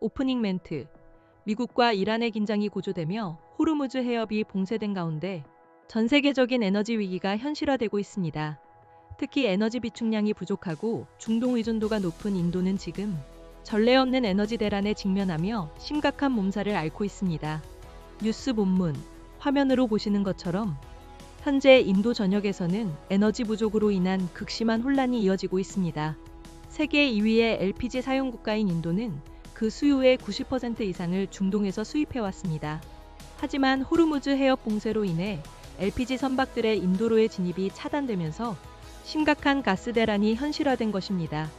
오프닝 멘트. 미국과 이란의 긴장이 고조되며 호르무즈 해협이 봉쇄된 가운데 전 세계적인 에너지 위기가 현실화되고 있습니다. 특히 에너지 비축량이 부족하고 중동 의존도가 높은 인도는 지금 전례 없는 에너지 대란에 직면하며 심각한 몸살을 앓고 있습니다. 뉴스 본문 화면으로 보시는 것처럼 현재 인도 전역에서는 에너지 부족으로 인한 극심한 혼란이 이어지고 있습니다. 세계 2위의 LPG 사용 국가인 인도는 그 수요의 90% 이상을 중동에서 수입해왔습니다. 하지만 호르무즈 해협 봉쇄로 인해 LPG 선박들의 인도로의 진입이 차단되면서 심각한 가스 대란이 현실화된 것입니다.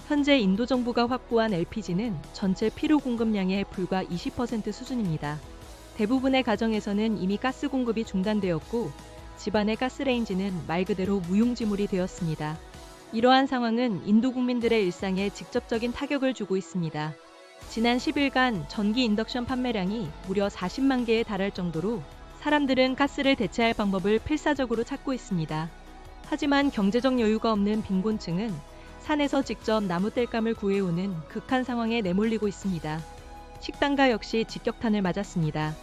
현재 인도 정부가 확보한 LPG는 전체 필요 공급량의 불과 20% 수준입니다. 대부분의 가정에서는 이미 가스 공급이 중단되었고 집안의 가스레인지는 말 그대로 무용지물이 되었습니다. 이러한 상황은 인도 국민들의 일상에 직접적인 타격을 주고 있습니다. 지난 10일간 전기 인덕션 판매량이 무려 40만 개에 달할 정도로 사람들은 가스를 대체할 방법을 필사적으로 찾고 있습니다. 하지만 경제적 여유가 없는 빈곤층은 산에서 직접 나무 땔감을 구해오는 극한 상황에 내몰리고 있습니다. 식당가 역시 직격탄을 맞았습니다.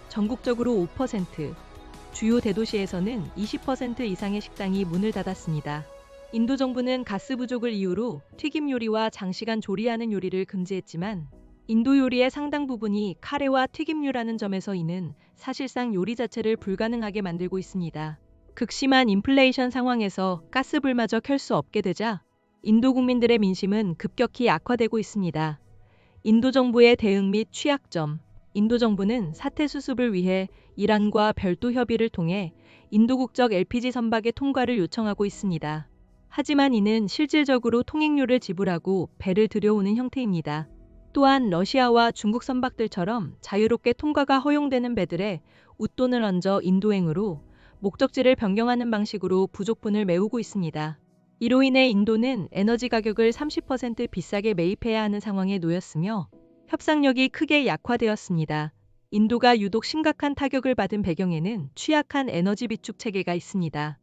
전국적으로 5%, 주요 대도시에서는 20% 이상의 식당이 문을 닫았습니다. 인도 정부는 가스 부족을 이유로 튀김 요리와 장시간 조리하는 요리를 금지했지만 인도 요리의 상당 부분이 카레와 튀김류라는 점에서 이는 사실상 요리 자체를 불가능하게 만들고 있습니다. 극심한 인플레이션 상황에서 가스불마저 켤 수 없게 되자 인도 국민들의 민심은 급격히 악화되고 있습니다. 인도 정부의 대응 및 취약점. 인도 정부는 사태 수습을 위해 이란과 별도 협의를 통해 인도 국적 LPG 선박의 통과를 요청하고 있습니다. 하지만 이는 실질적으로 통행료를 지불하고 배를 들여오는 형태입니다. 또한 러시아와 중국 선박들처럼 자유롭게 통과가 허용되는 배들에 웃돈을 얹어 인도행으로 목적지를 변경하는 방식으로 부족분을 메우고 있습니다. 이로 인해 인도는 에너지 가격을 30% 비싸게 매입해야 하는 상황에 놓였으며 협상력이 크게 약화되었습니다. 인도가 유독 심각한 타격을 받은 배경에는 취약한 에너지 비축 체계가 있습니다.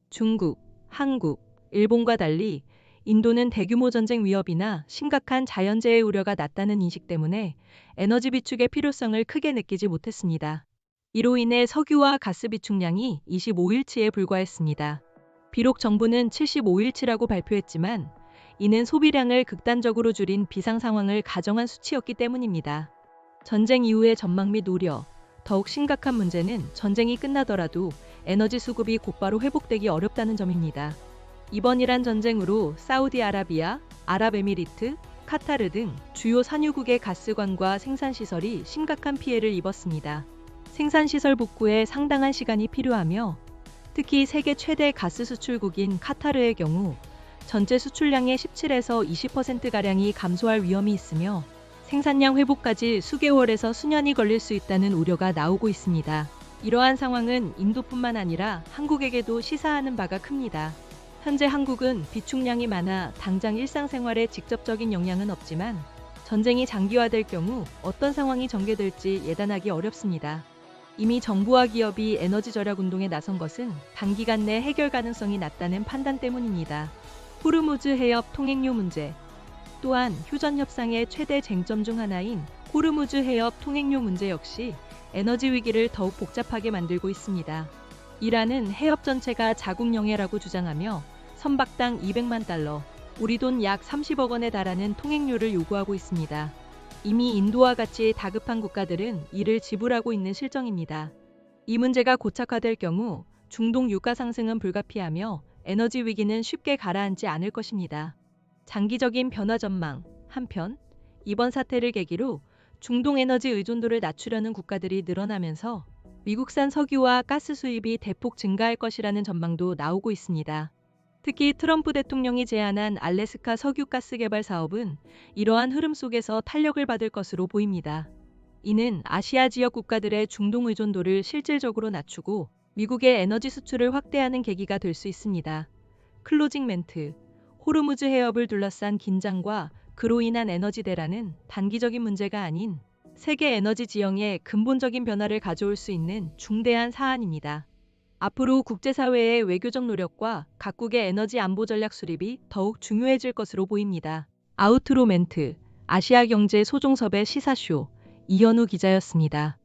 중국, 한국, 일본과 달리 인도는 대규모 전쟁 위협이나 심각한 자연재해 우려가 낮다는 인식 때문에 에너지 비축의 필요성을 크게 느끼지 못했습니다. 이로 인해 석유와 가스 비축량이 25일치에 불과했습니다. 비록 정부는 75일치라고 발표했지만 이는 소비량을 극단적으로 줄인 비상 상황을 가정한 수치였기 때문입니다. 전쟁 이후의 전망 및 우려. 더욱 심각한 문제는 전쟁이 끝나더라도 에너지 수급이 곧바로 회복되기 어렵다는 점입니다. 이번 이란 전쟁으로 사우디아라비아, 아랍에미리트, 카타르 등 주요 산유국의 가스관과 생산시설이 심각한 피해를 입었습니다. 생산시설 복구에 상당한 시간이 필요하며 특히 세계 최대 가스 수출국인 카타르의 경우 전체 수출량의 17에서 20%가량이 감소할 위험이 있으며 생산량 회복까지 수개월에서 수년이 걸릴 수 있다는 우려가 나오고 있습니다. 이러한 상황은 인도뿐만 아니라 한국에게도 시사하는 바가 큽니다. 현재 한국은 비축량이 많아 당장 일상생활에 직접적인 영향은 없지만 전쟁이 장기화될 경우 어떤 상황이 전개될지 예단하기 어렵습니다. 이미 정부와 기업이 에너지 절약 운동에 나선 것은 단기간 내 해결 가능성이 낮다는 판단 때문입니다. 호르무즈 해협 통행료 문제. 또한 휴전 협상의 최대 쟁점 중 하나인 호르무즈 해협 통행료 문제 역시 에너지 위기를 더욱 복잡하게 만들고 있습니다. 이란은 해협 전체가 자국 영해라고 주장하며 선박당 200만 달러, 우리 돈 약 30억 원에 달하는 통행료를 요구하고 있습니다. 이미 인도와 같이 다급한 국가들은 이를 지불하고 있는 실정입니다. 이 문제가 고착화될 경우 중동 유가 상승은 불가피하며 에너지 위기는 쉽게 가라앉지 않을 것입니다. 장기적인 변화 전망. 한편 이번 사태를 계기로 중동 에너지 의존도를 낮추려는 국가들이 늘어나면서 미국산 석유와 가스 수입이 대폭 증가할 것이라는 전망도 나오고 있습니다. 특히 트럼프 대통령이 제안한 알래스카 석유가스 개발 사업은 이러한 흐름 속에서 탄력을 받을 것으로 보입니다. 이는 아시아 지역 국가들의 중동 의존도를 실질적으로 낮추고 미국의 에너지 수출을 확대하는 계기가 될 수 있습니다. 클로징 멘트. 호르무즈 해협을 둘러싼 긴장과 그로 인한 에너지 대란은 단기적인 문제가 아닌 세계 에너지 지형에 근본적인 변화를 가져올 수 있는 중대한 사안입니다. 앞으로 국제사회의 외교적 노력과 각국의 에너지 안보 전략 수립이 더욱 중요해질 것으로 보입니다. 아우트로 멘트. 아시아경제 소종섭의 시사쇼 이현우 기자였습니다.